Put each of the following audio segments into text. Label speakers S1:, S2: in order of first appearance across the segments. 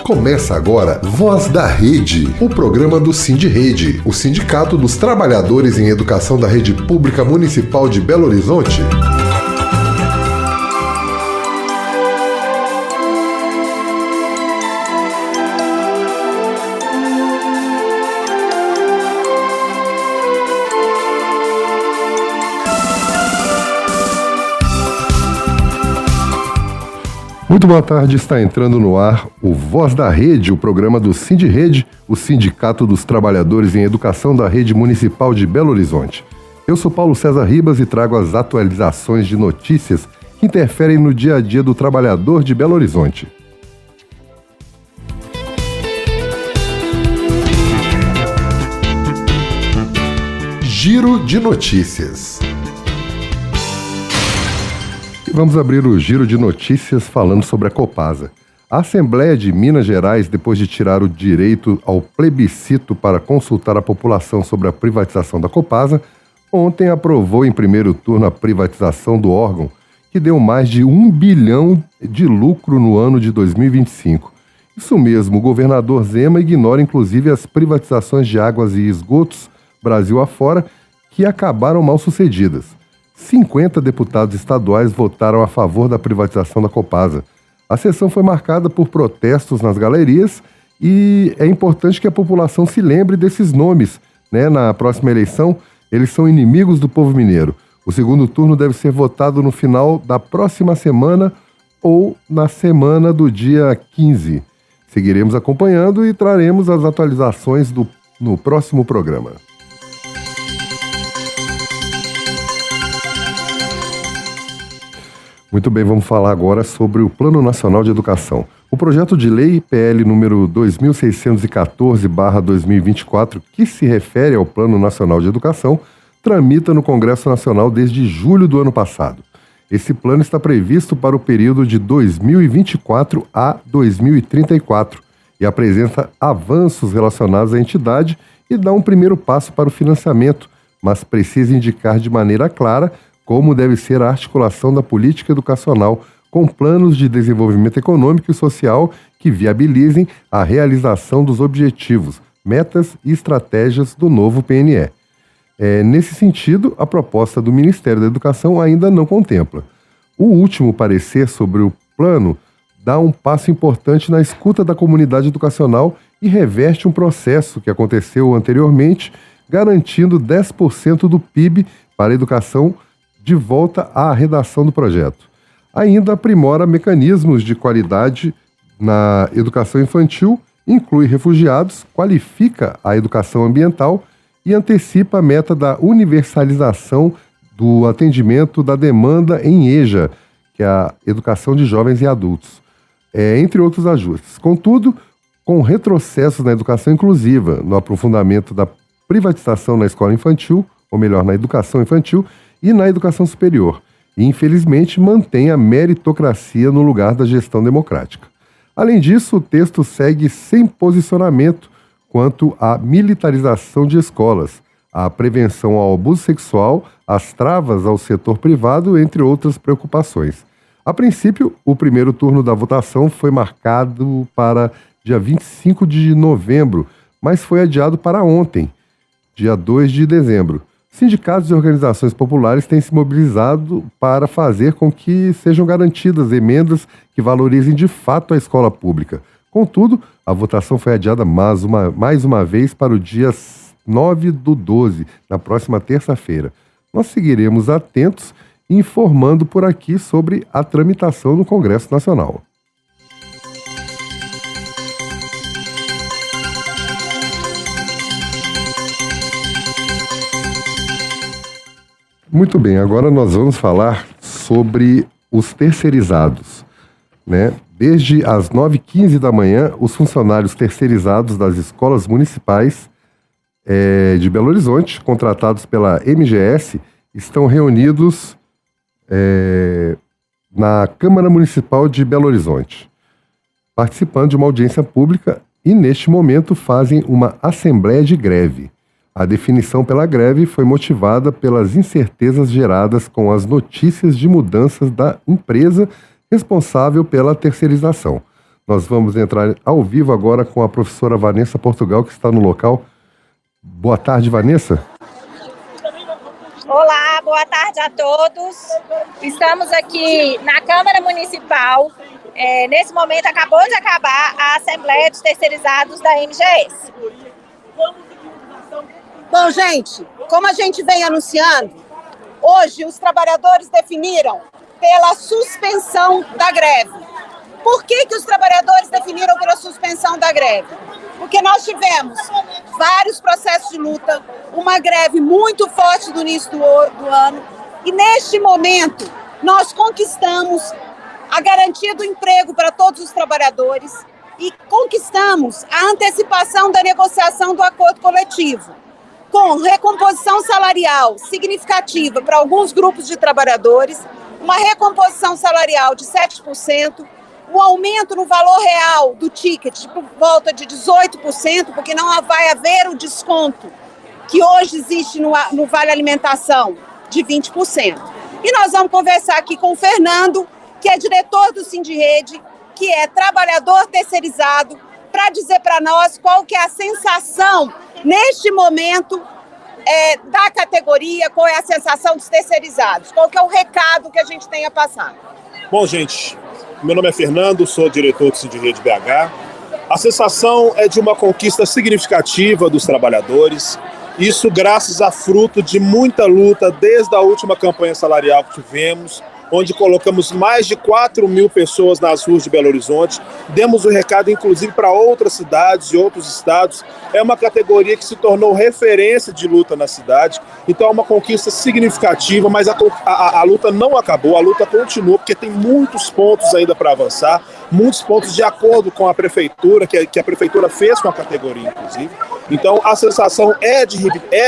S1: Começa agora Voz da Rede, o programa do Sindirrede, o Sindicato dos Trabalhadores em Educação da Rede Pública Municipal de Belo Horizonte. Muito boa tarde, está entrando no ar o Voz da Rede, o programa do Sindirrede, o Sindicato dos Trabalhadores em Educação da Rede Municipal de Belo Horizonte. Eu sou Paulo César Ribas e trago as atualizações de notícias que interferem no dia a dia do trabalhador de Belo Horizonte. Giro de notícias. Vamos abrir o giro de notícias falando sobre a Copasa. A Assembleia de Minas Gerais, depois de tirar o direito ao plebiscito para consultar a população sobre a privatização da Copasa, ontem aprovou em primeiro turno a privatização do órgão, que deu mais de 1 bilhão de lucro no ano de 2025. Isso mesmo, o governador Zema ignora inclusive as privatizações de águas e esgotos Brasil afora, que acabaram mal sucedidas. 50 deputados estaduais votaram a favor da privatização da Copasa. A sessão foi marcada por protestos nas galerias e é importante que a população se lembre desses nomes, né? Na próxima eleição, eles são inimigos do povo mineiro. O segundo turno deve ser votado no final da próxima semana ou na semana do dia 15. Seguiremos acompanhando e traremos as atualizações no próximo programa. Muito bem, vamos falar agora sobre o Plano Nacional de Educação. O projeto de lei PL número 2614/2024, que se refere ao Plano Nacional de Educação, tramita no Congresso Nacional desde julho do ano passado. Esse plano está previsto para o período de 2024 a 2034 e apresenta avanços relacionados à entidade e dá um primeiro passo para o financiamento, mas precisa indicar de maneira clara como deve ser a articulação da política educacional com planos de desenvolvimento econômico e social que viabilizem a realização dos objetivos, metas e estratégias do novo PNE. Nesse sentido, a proposta do Ministério da Educação ainda não contempla. O último parecer sobre o plano dá um passo importante na escuta da comunidade educacional e reverte um processo que aconteceu anteriormente, garantindo 10% do PIB para a educação de volta à redação do projeto. Ainda aprimora mecanismos de qualidade na educação infantil, inclui refugiados, qualifica a educação ambiental e antecipa a meta da universalização do atendimento da demanda em EJA, que é a educação de jovens e adultos, entre outros ajustes. Contudo, com retrocessos na educação inclusiva, no aprofundamento da privatização na escola infantil, ou melhor, na educação infantil, e na educação superior, e infelizmente mantém a meritocracia no lugar da gestão democrática. Além disso, o texto segue sem posicionamento quanto à militarização de escolas, à prevenção ao abuso sexual, às travas ao setor privado, entre outras preocupações. A princípio, o primeiro turno da votação foi marcado para dia 25 de novembro, mas foi adiado para ontem, dia 2 de dezembro. Sindicatos e organizações populares têm se mobilizado para fazer com que sejam garantidas emendas que valorizem de fato a escola pública. Contudo, a votação foi adiada mais uma vez para o dia 9/12, na próxima terça-feira. Nós seguiremos atentos e informando por aqui sobre a tramitação no Congresso Nacional. Muito bem, agora nós vamos falar sobre os terceirizados, né? Desde as 9h15 da manhã, os funcionários terceirizados das escolas municipais de Belo Horizonte, contratados pela MGS, estão reunidos na Câmara Municipal de Belo Horizonte, participando de uma audiência pública e, neste momento, fazem uma assembleia de greve. A definição pela greve foi motivada pelas incertezas geradas com as notícias de mudanças da empresa responsável pela terceirização. Nós vamos entrar ao vivo agora com a professora Vanessa Portugal, que está no local. Boa tarde, Vanessa.
S2: Olá, boa tarde a todos. Estamos aqui na Câmara Municipal. Nesse momento acabou de acabar a Assembleia dos Terceirizados da MGS.
S3: Bom, gente, como a gente vem anunciando, hoje os trabalhadores definiram pela suspensão da greve. Por que os trabalhadores definiram pela suspensão da greve? Porque nós tivemos vários processos de luta, uma greve muito forte no início do ano, e neste momento nós conquistamos a garantia do emprego para todos os trabalhadores e conquistamos a antecipação da negociação do acordo coletivo, com recomposição salarial significativa para alguns grupos de trabalhadores, uma recomposição salarial de 7%, um aumento no valor real do ticket por volta de 18%, porque não vai haver o desconto que hoje existe no Vale Alimentação, de 20%. E nós vamos conversar aqui com o Fernando, que é diretor do Sindirede, que é trabalhador terceirizado, para dizer para nós qual que é a sensação, neste momento, da categoria, qual é a sensação dos terceirizados, qual que é o recado que a gente tem a passar.
S4: Bom, gente, meu nome é Fernando, sou diretor do Sindirede BH. A sensação é de uma conquista significativa dos trabalhadores, isso graças a fruto de muita luta desde a última campanha salarial que tivemos, onde colocamos mais de 4.000 pessoas nas ruas de Belo Horizonte. Demos o recado, inclusive, para outras cidades e outros estados. É uma categoria que se tornou referência de luta na cidade. Então é uma conquista significativa, mas a luta não acabou, a luta continua, porque tem muitos pontos ainda para avançar, muitos pontos de acordo com a prefeitura, que a prefeitura fez com a categoria, inclusive. Então a sensação é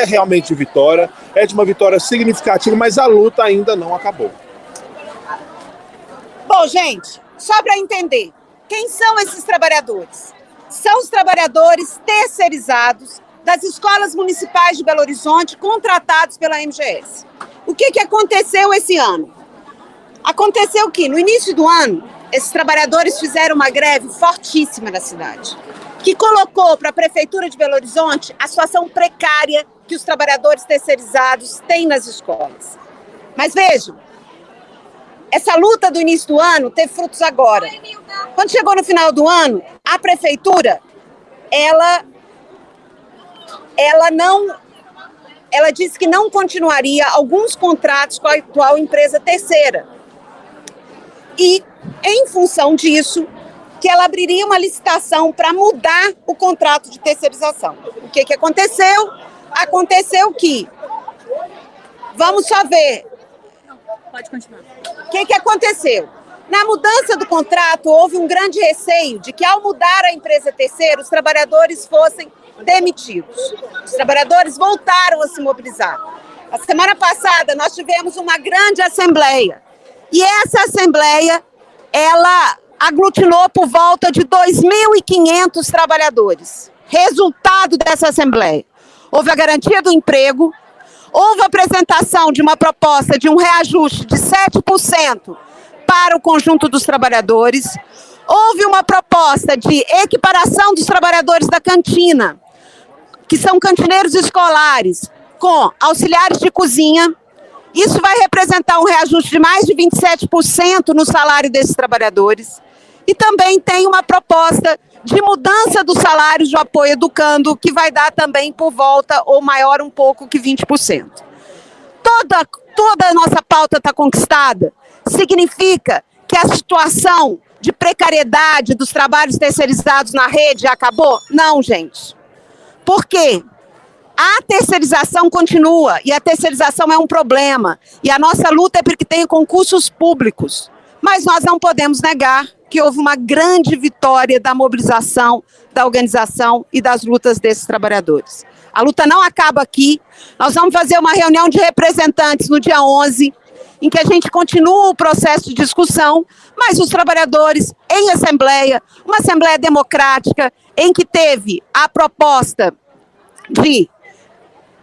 S4: realmente de vitória, é de uma vitória significativa, mas a luta ainda não acabou.
S3: Bom, gente, só para entender, quem são esses trabalhadores? São os trabalhadores terceirizados das escolas municipais de Belo Horizonte, contratados pela MGS. O que aconteceu esse ano? Aconteceu que, no início do ano, esses trabalhadores fizeram uma greve fortíssima na cidade, que colocou para a Prefeitura de Belo Horizonte a situação precária que os trabalhadores terceirizados têm nas escolas. Mas vejam, essa luta do início do ano teve frutos agora. Quando chegou no final do ano, a prefeitura, ela disse que não continuaria alguns contratos com a atual empresa terceira. E, em função disso, que ela abriria uma licitação para mudar o contrato de terceirização. O que aconteceu? Aconteceu que, vamos só ver.
S2: Pode continuar.
S3: O que aconteceu? Na mudança do contrato, houve um grande receio de que, ao mudar a empresa terceira, os trabalhadores fossem demitidos. Os trabalhadores voltaram a se mobilizar. A semana passada, nós tivemos uma grande assembleia. E essa assembleia, ela aglutinou por volta de 2.500 trabalhadores. Resultado dessa assembleia: houve a garantia do emprego, houve a apresentação de uma proposta de um reajuste de 7% para o conjunto dos trabalhadores, houve uma proposta de equiparação dos trabalhadores da cantina, que são cantineiros escolares, com auxiliares de cozinha. Isso vai representar um reajuste de mais de 27% no salário desses trabalhadores. E também tem uma proposta de mudança dos salários do apoio educando, que vai dar também por volta, ou maior um pouco que 20%. Toda a nossa pauta está conquistada. Significa que a situação de precariedade dos trabalhos terceirizados na rede acabou? Não, gente. Por quê? A terceirização continua, e a terceirização é um problema. E a nossa luta é porque tenha concursos públicos. Mas nós não podemos negar que houve uma grande vitória da mobilização, da organização e das lutas desses trabalhadores. A luta não acaba aqui. Nós vamos fazer uma reunião de representantes no dia 11, em que a gente continua o processo de discussão, mas os trabalhadores em assembleia, uma assembleia democrática, em que teve a proposta de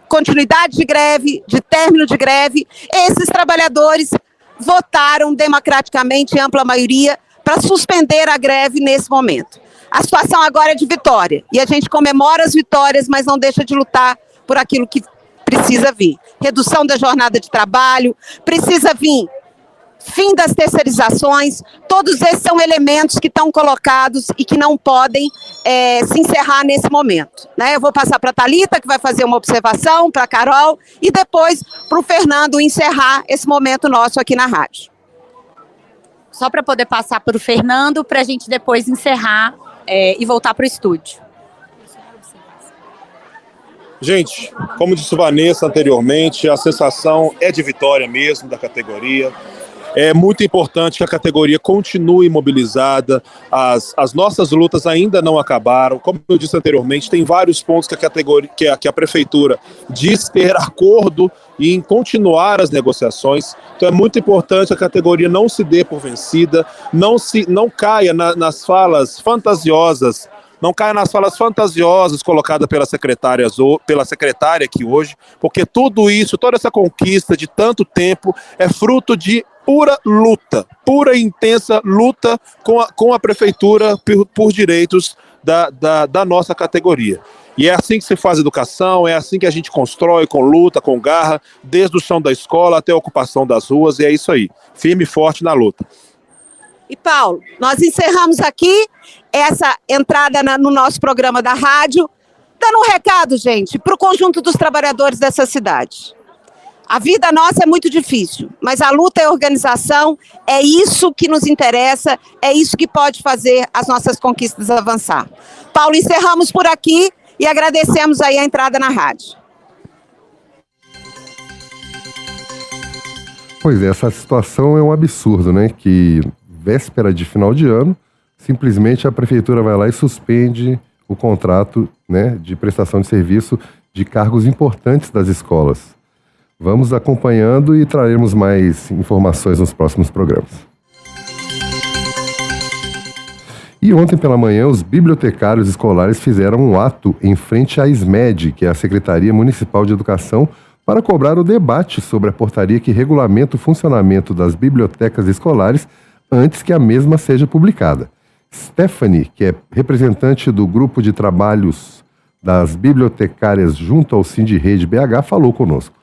S3: continuidade de greve, de término de greve, esses trabalhadores votaram democraticamente, em ampla maioria, para suspender a greve nesse momento. A situação agora é de vitória, e a gente comemora as vitórias, mas não deixa de lutar por aquilo que precisa vir. Redução da jornada de trabalho, precisa vir fim das terceirizações, todos esses são elementos que estão colocados e que não podem se encerrar nesse momento, né? Eu vou passar para a Thalita, que vai fazer uma observação, para a Carol, e depois para o Fernando encerrar esse momento nosso aqui na rádio.
S5: Só para poder passar para o Fernando, para a gente depois encerrar e voltar para o estúdio.
S4: Gente, como disse Vanessa anteriormente, a sensação é de vitória mesmo da categoria. É muito importante que a categoria continue mobilizada, as nossas lutas ainda não acabaram. Como eu disse anteriormente, tem vários pontos que a prefeitura diz ter acordo em continuar as negociações. Então é muito importante a categoria não se dê por vencida, não caia nas falas fantasiosas, colocadas pela secretária aqui hoje, porque tudo isso, toda essa conquista de tanto tempo é fruto de pura luta, pura e intensa luta com a prefeitura por direitos da nossa categoria. E é assim que se faz educação, é assim que a gente constrói com luta, com garra, desde o chão da escola até a ocupação das ruas, e é isso aí, firme e forte na luta.
S3: E Paulo, nós encerramos aqui essa entrada no nosso programa da rádio, dando um recado, gente, para o conjunto dos trabalhadores dessa cidade. A vida nossa é muito difícil, mas a luta e a organização é isso que nos interessa, é isso que pode fazer as nossas conquistas avançar. Paulo, encerramos por aqui e agradecemos aí a entrada na rádio.
S1: Pois é, essa situação é um absurdo, né? Que véspera de final de ano, simplesmente a prefeitura vai lá e suspende o contrato, né, de prestação de serviço de cargos importantes das escolas. Vamos acompanhando e traremos mais informações nos próximos programas. E ontem pela manhã, os bibliotecários escolares fizeram um ato em frente à SMED, que é a Secretaria Municipal de Educação, para cobrar o debate sobre a portaria que regulamenta o funcionamento das bibliotecas escolares antes que a mesma seja publicada. Stephanie, que é representante do grupo de trabalhos das bibliotecárias junto ao Sindirrede BH, falou conosco.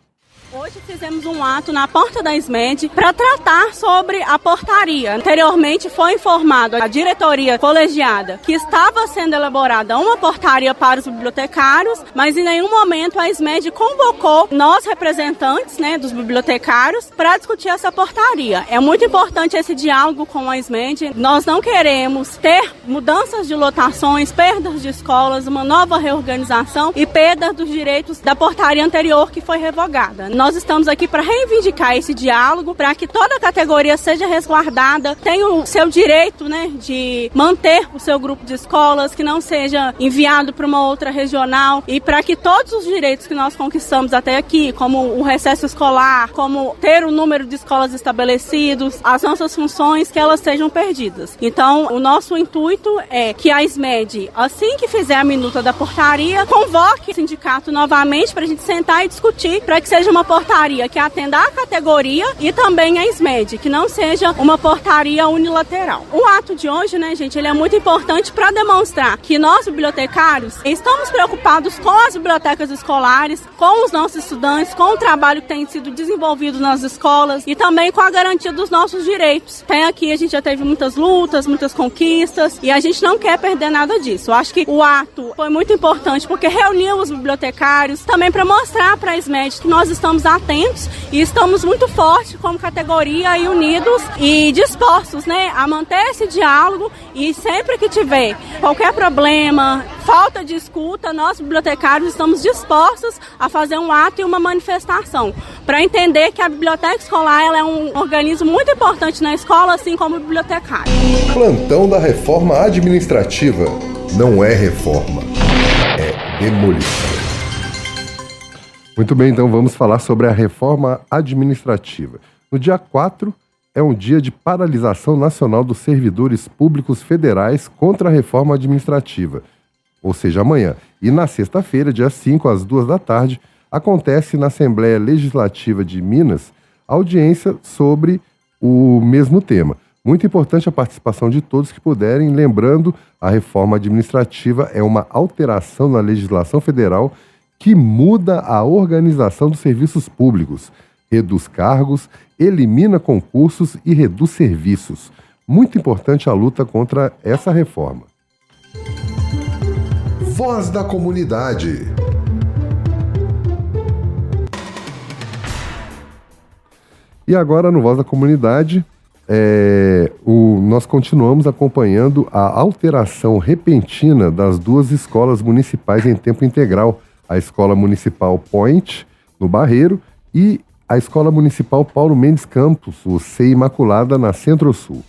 S6: Hoje fizemos um ato na porta da SMED para tratar sobre a portaria. Anteriormente foi informado a diretoria colegiada que estava sendo elaborada uma portaria para os bibliotecários, mas em nenhum momento a SMED convocou nós representantes, né, dos bibliotecários para discutir essa portaria. É muito importante esse diálogo com a SMED. Nós não queremos ter mudanças de lotações, perdas de escolas, uma nova reorganização e perda dos direitos da portaria anterior que foi revogada. Nós estamos aqui para reivindicar esse diálogo, para que toda a categoria seja resguardada, tenha o seu direito, né, de manter o seu grupo de escolas, que não seja enviado para uma outra regional, e para que todos os direitos que nós conquistamos até aqui, como o recesso escolar, como ter o número de escolas estabelecidos, as nossas funções, que elas sejam perdidas. Então, o nosso intuito é que a SMED, assim que fizer a minuta da portaria, convoque o sindicato novamente para a gente sentar e discutir, para que seja uma portaria que atenda a categoria e também a SMED, que não seja uma portaria unilateral. O ato de hoje, né, gente, ele é muito importante para demonstrar que nós, bibliotecários, estamos preocupados com as bibliotecas escolares, com os nossos estudantes, com o trabalho que tem sido desenvolvido nas escolas e também com a garantia dos nossos direitos. Até aqui a gente já teve muitas lutas, muitas conquistas e a gente não quer perder nada disso. Eu acho que o ato foi muito importante porque reuniu os bibliotecários também para mostrar para a SMED que nós estamos atentos e estamos muito fortes como categoria e unidos e dispostos, né, a manter esse diálogo, e sempre que tiver qualquer problema, falta de escuta, nós bibliotecários estamos dispostos a fazer um ato e uma manifestação para entender que a biblioteca escolar ela é um organismo muito importante na escola, assim como o bibliotecário.
S1: Plantão da reforma administrativa não é reforma, é demolição. Muito bem, então vamos falar sobre a reforma administrativa. No dia 4 é um dia de paralisação nacional dos servidores públicos federais contra a reforma administrativa, ou seja, amanhã. E na sexta-feira, dia 5, às 14h, acontece na Assembleia Legislativa de Minas audiência sobre o mesmo tema. Muito importante a participação de todos que puderem, lembrando, a reforma administrativa é uma alteração na legislação federal que muda a organização dos serviços públicos, reduz cargos, elimina concursos e reduz serviços. Muito importante a luta contra essa reforma.
S7: Voz da Comunidade.
S1: E agora, no Voz da Comunidade, nós continuamos acompanhando a alteração repentina das duas escolas municipais em tempo integral, a Escola Municipal Point, no Barreiro, e a Escola Municipal Paulo Mendes Campos, o CEI Imaculada, na Centro-Sul.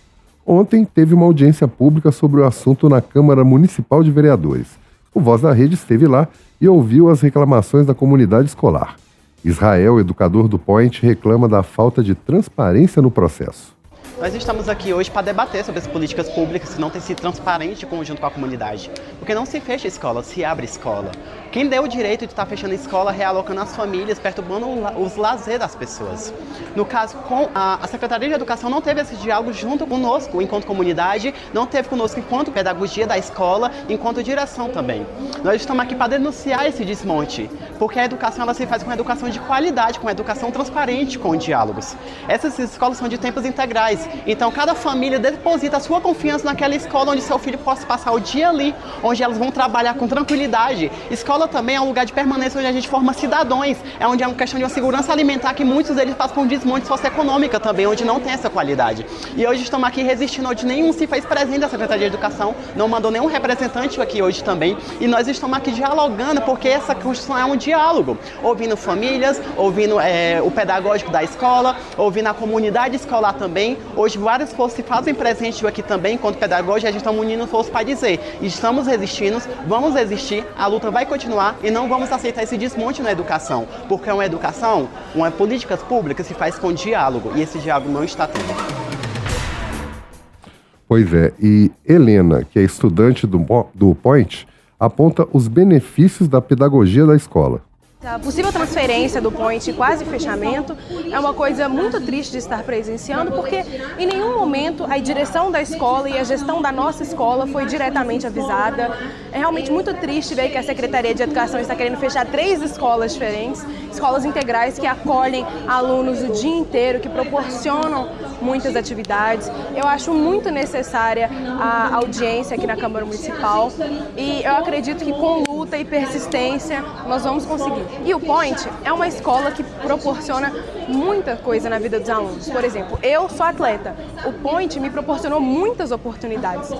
S1: Ontem teve uma audiência pública sobre o assunto na Câmara Municipal de Vereadores. O Voz da Rede esteve lá e ouviu as reclamações da comunidade escolar. Israel, educador do Point, reclama da falta de transparência no processo.
S8: Nós estamos aqui hoje para debater sobre as políticas públicas que não têm sido transparentes junto com a comunidade. Porque não se fecha a escola, se abre a escola. Quem deu o direito de estar fechando a escola, realocando as famílias, perturbando os lazeres das pessoas. No caso, a Secretaria de Educação não teve esse diálogo junto conosco, enquanto comunidade, não teve conosco enquanto pedagogia da escola, enquanto direção também. Nós estamos aqui para denunciar esse desmonte, porque a educação ela se faz com uma educação de qualidade, com uma educação transparente, com diálogos. Essas escolas são de tempos integrais, então cada família deposita a sua confiança naquela escola onde seu filho possa passar o dia ali, onde elas vão trabalhar com tranquilidade. Escola também é um lugar de permanência onde a gente forma cidadãos, é onde é uma questão de uma segurança alimentar que muitos deles passam por um desmonte socioeconômica também, onde não tem essa qualidade. E hoje estamos aqui resistindo, onde nenhum se fez presente da Secretaria de Educação, não mandou nenhum representante aqui hoje também, e nós estamos aqui dialogando, porque essa construção é um diálogo, ouvindo famílias, ouvindo o pedagógico da escola, ouvindo a comunidade escolar também. Hoje várias forças se fazem presentes aqui também, enquanto pedagógico, a gente está unindo forças para dizer, estamos resistindo, vamos resistir, a luta vai continuar e não vamos aceitar esse desmonte na educação, porque uma educação, uma políticas públicas se faz com diálogo, e esse diálogo não está tendo.
S1: Pois é, e Helena, que é estudante do Point, aponta os benefícios da pedagogia da escola.
S9: A possível transferência do Point e quase fechamento é uma coisa muito triste de estar presenciando, porque em nenhum momento a direção da escola e a gestão da nossa escola foi diretamente avisada. É realmente muito triste ver que a Secretaria de Educação está querendo fechar 3 escolas diferentes, escolas integrais que acolhem alunos o dia inteiro, que proporcionam muitas atividades. Eu acho muito necessária a audiência aqui na Câmara Municipal e eu acredito que com luta e persistência nós vamos conseguir. E o Point é uma escola que proporciona muita coisa na vida dos alunos. Por exemplo, eu sou atleta. O Point me proporcionou muitas oportunidades.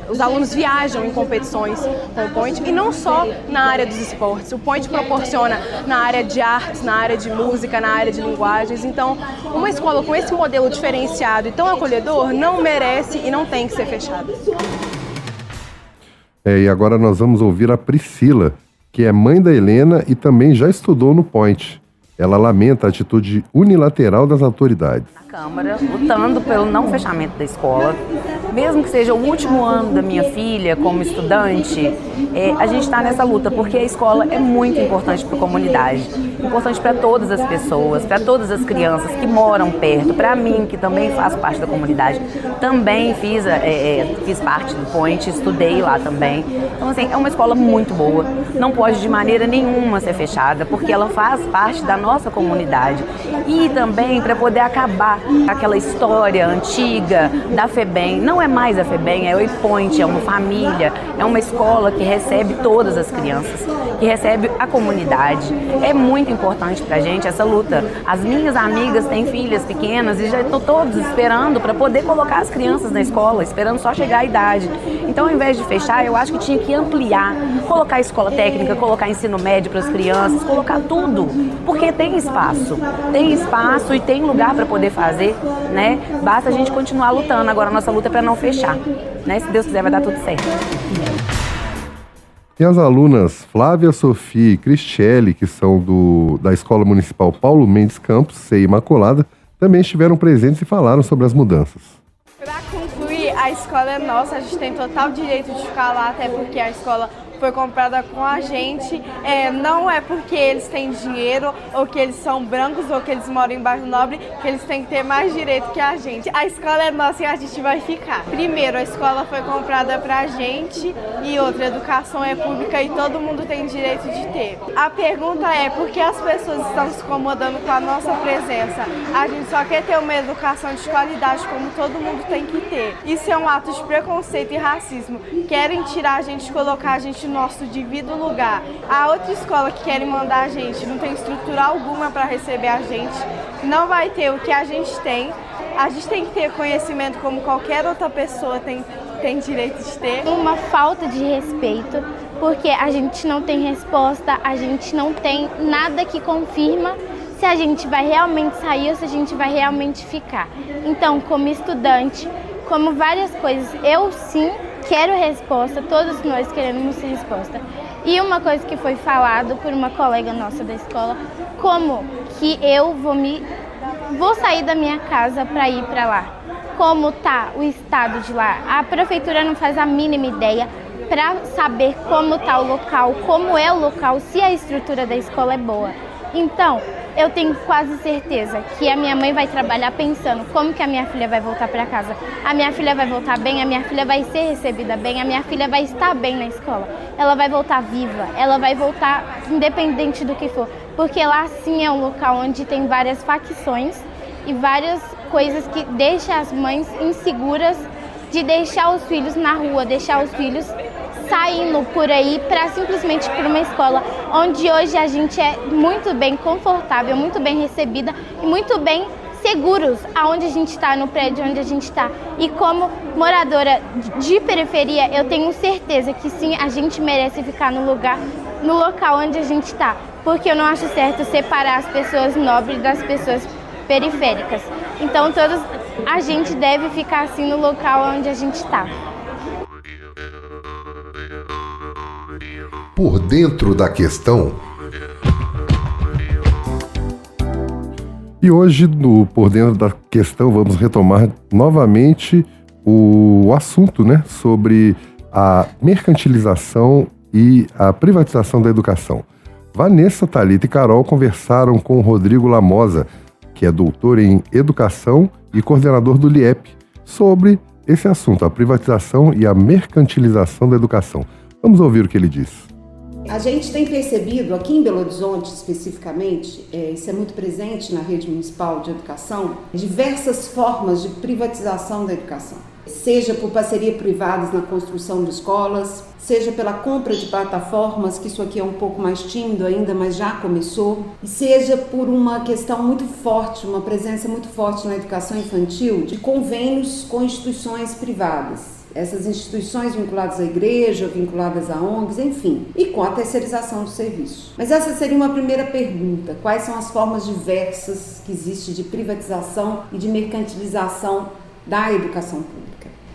S9: Os alunos viajam em competições com o Point e não só na área dos esportes. O Point proporciona na área de artes, na área de música, na área de linguagens. Então, uma escola com esse modelo diferenciado e tão acolhedor não merece e não tem que ser fechada.
S1: E agora nós vamos ouvir a Priscila, que é mãe da Helena e também já estudou no Point. Ela lamenta a atitude unilateral das autoridades.
S10: Na Câmara, lutando pelo não fechamento da escola, mesmo que seja o último ano da minha filha como estudante, a gente está nessa luta, porque a escola é muito importante para a comunidade, importante para todas as pessoas, para todas as crianças que moram perto, para mim, que também faço parte da comunidade, também fiz parte do Point, estudei lá também. Então, assim, é uma escola muito boa, não pode de maneira nenhuma ser fechada, porque ela faz parte da nossa comunidade. E também para poder acabar aquela história antiga da FEBEM, não é mais a FEBEM, é o Point, é uma família, é uma escola que recebe todas as crianças, que recebe a comunidade. É muito importante pra gente essa luta. As minhas amigas têm filhas pequenas e já estão todos esperando para poder colocar as crianças na escola, esperando só chegar a idade. Então, ao invés de fechar, eu acho que tinha que ampliar, colocar escola técnica, colocar ensino médio para as crianças, colocar tudo, porque tem espaço e tem lugar para poder fazer, né? Basta a gente continuar lutando. Agora a nossa luta é para não fechar, né? Se Deus quiser, vai dar tudo certo.
S1: E as alunas Flávia, Sofia e Cristiele, que são da Escola Municipal Paulo Mendes Campos, CEI Imaculada, também estiveram presentes e falaram sobre as mudanças.
S9: Para concluir, a escola é nossa, a gente tem total direito de ficar lá, até porque a escola foi comprada com a gente. Não é porque eles têm dinheiro, ou que eles são brancos, ou que eles moram em bairro nobre, que eles têm que ter mais direito que a gente. A escola é nossa e a gente vai ficar. Primeiro, a escola foi comprada pra gente, e outra, a educação é pública e todo mundo tem direito de ter. A pergunta é por que as pessoas estão se incomodando com a nossa presença? A gente só quer ter uma educação de qualidade como todo mundo tem que ter. Isso é um ato de preconceito e racismo. Querem tirar a gente, colocar a gente no nosso devido lugar. A outra escola que querem mandar a gente não tem estrutura alguma para receber a gente, não vai ter o que a gente tem. A gente tem que ter conhecimento como qualquer outra pessoa tem direito de ter.
S11: Uma falta de respeito, porque a gente não tem resposta, a gente não tem nada que confirma se a gente vai realmente sair ou se a gente vai realmente ficar. Então, como estudante, como várias coisas, eu sim quero resposta, todos nós queremos resposta. E uma coisa que foi falado por uma colega nossa da escola, como que eu vou sair da minha casa para ir para lá. Como tá o estado de lá? A prefeitura não faz a mínima ideia para saber como tá o local, como é o local, se a estrutura da escola é boa. Então, eu tenho quase certeza que a minha mãe vai trabalhar pensando como que a minha filha vai voltar para casa. A minha filha vai voltar bem, a minha filha vai ser recebida bem, a minha filha vai estar bem na escola. Ela vai voltar viva, ela vai voltar independente do que for. Porque lá sim é um local onde tem várias facções e várias coisas que deixam as mães inseguras de deixar os filhos na rua, deixar os filhos saindo por aí para simplesmente para uma escola onde hoje a gente é muito bem confortável, muito bem recebida e muito bem seguros aonde a gente está, no prédio onde a gente está. E como moradora de periferia, eu tenho certeza que sim, a gente merece ficar no local onde a gente está, porque eu não acho certo separar as pessoas nobres das pessoas periféricas. Então a gente deve ficar assim no local onde a gente está.
S7: Por dentro da questão.
S1: E hoje, no Por Dentro da Questão, vamos retomar novamente o assunto, né, sobre a mercantilização e a privatização da educação. Vanessa, Thalita e Carol conversaram com o Rodrigo Lamosa, que é doutor em educação e coordenador do LIEP, sobre esse assunto, a privatização e a mercantilização da educação. Vamos ouvir o que ele disse.
S3: A gente tem percebido, aqui em Belo Horizonte especificamente, isso é muito presente na rede municipal de educação, diversas formas de privatização da educação. Seja por parceria privadas na construção de escolas, seja pela compra de plataformas, que isso aqui é um pouco mais tímido ainda, mas já começou, e seja por uma questão muito forte, uma presença muito forte na educação infantil, de convênios com instituições privadas. Essas instituições vinculadas à igreja, vinculadas a ONGs, enfim, e com a terceirização do serviço. Mas essa seria uma primeira pergunta. Quais são as formas diversas que existem de privatização e de mercantilização da educação pública?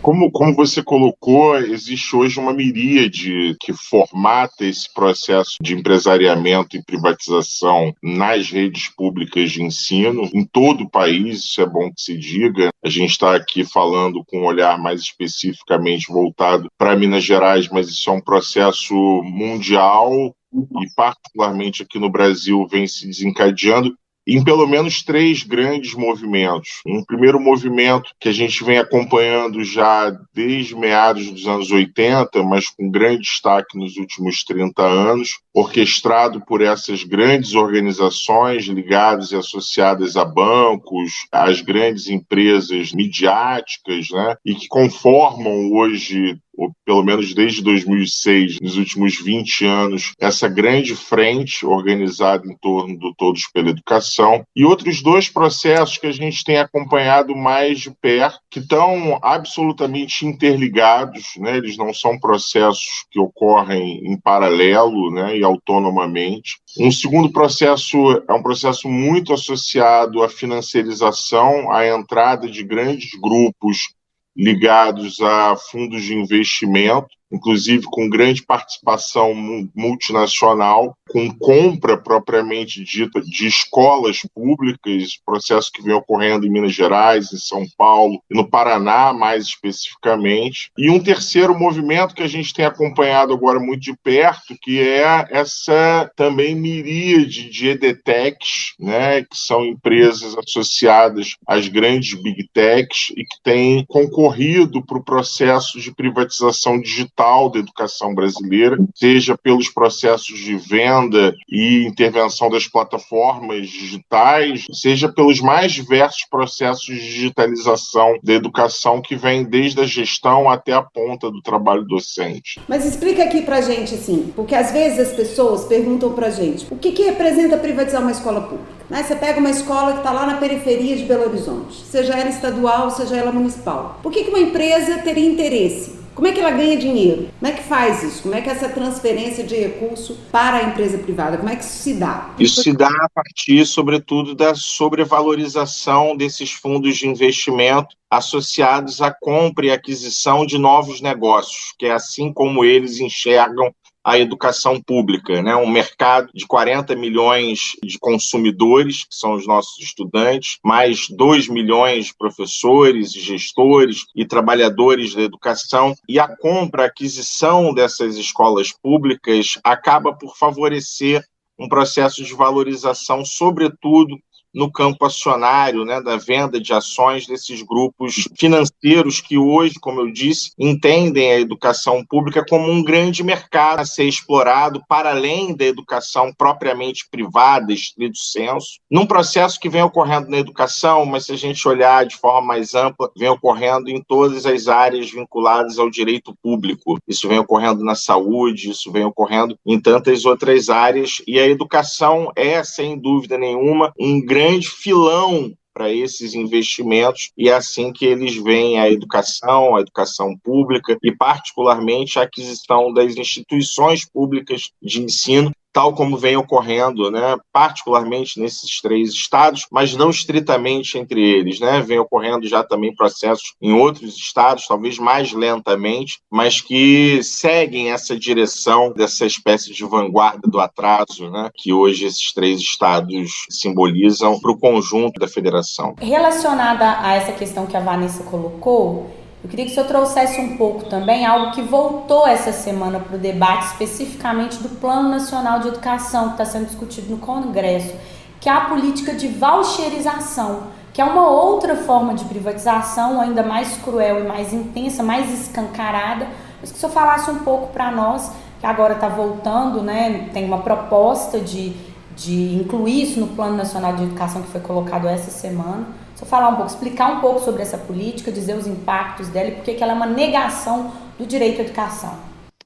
S12: Como você colocou, existe hoje uma miríade que formata esse processo de empresariamento e privatização nas redes públicas de ensino, em todo o país, isso é bom que se diga. A gente está aqui falando com um olhar mais especificamente voltado para Minas Gerais, mas isso é um processo mundial e particularmente aqui no Brasil vem se desencadeando em pelo menos 3 grandes movimentos. Um primeiro movimento que a gente vem acompanhando já desde meados dos anos 80, mas com grande destaque nos últimos 30 anos, orquestrado por essas grandes organizações ligadas e associadas a bancos, às grandes empresas midiáticas, né, e que conformam hoje, ou pelo menos desde 2006, nos últimos 20 anos, essa grande frente organizada em torno do Todos pela Educação, e outros 2 processos que a gente tem acompanhado mais de perto, que estão absolutamente interligados, né? Eles não são processos que ocorrem em paralelo, né, e autonomamente. Um segundo processo é um processo muito associado à financiarização, à entrada de grandes grupos ligados a fundos de investimento inclusive com grande participação multinacional, com compra propriamente dita de escolas públicas, processo que vem ocorrendo em Minas Gerais, em São Paulo e no Paraná, mais especificamente. E um terceiro movimento que a gente tem acompanhado agora muito de perto, que é essa também miríade de edtechs, né, que são empresas associadas às grandes big techs e que têm concorrido para o processo de privatização digital da educação brasileira, seja pelos processos de venda e intervenção das plataformas digitais, seja pelos mais diversos processos de digitalização da educação que vem desde a gestão até a ponta do trabalho docente.
S3: Mas explica aqui pra gente, assim, porque às vezes as pessoas perguntam pra gente o que representa privatizar uma escola pública? Né? Você pega uma escola que está lá na periferia de Belo Horizonte, seja ela estadual, seja ela municipal. Por que uma empresa teria interesse? Como é que ela ganha dinheiro? Como é que faz isso? Como é que essa transferência de recurso para a empresa privada, como é que isso se dá?
S13: Isso se dá a partir, sobretudo, da sobrevalorização desses fundos de investimento associados à compra e aquisição de novos negócios, que é assim como eles enxergam a educação pública, né? Um mercado de 40 milhões de consumidores, que são os nossos estudantes, mais 2 milhões de professores, gestores e trabalhadores da educação, e a compra, a aquisição dessas escolas públicas acaba por favorecer um processo de valorização, sobretudo no campo acionário, né, da venda de ações desses grupos financeiros que hoje, como eu disse, entendem a educação pública como um grande mercado a ser explorado para além da educação propriamente privada, estrito senso, num processo que vem ocorrendo na educação, mas se a gente olhar de forma mais ampla, vem ocorrendo em todas as áreas vinculadas ao direito público. Isso vem ocorrendo na saúde, isso vem ocorrendo em tantas outras áreas, e a educação é, sem dúvida nenhuma, um grande filão para esses investimentos, e é assim que eles veem a educação pública e, particularmente, a aquisição das instituições públicas de ensino, tal como vem ocorrendo, né, particularmente nesses 3 estados, mas não estritamente entre eles, né, vem ocorrendo já também processos em outros estados, talvez mais lentamente, mas que seguem essa direção dessa espécie de vanguarda do atraso, né, que hoje esses 3 estados simbolizam para o conjunto da federação.
S5: Relacionada a essa questão que a Vanessa colocou, eu queria que o senhor trouxesse um pouco também algo que voltou essa semana para o debate, especificamente do Plano Nacional de Educação, que está sendo discutido no Congresso, que é a política de voucherização, que é uma outra forma de privatização, ainda mais cruel e mais intensa, mais escancarada. Mas que o senhor falasse um pouco para nós, que agora está voltando, né, tem uma proposta de incluir isso no Plano Nacional de Educação que foi colocado essa semana. Só falar um pouco, explicar um pouco sobre essa política, dizer os impactos dela e por que ela é uma negação do direito à educação.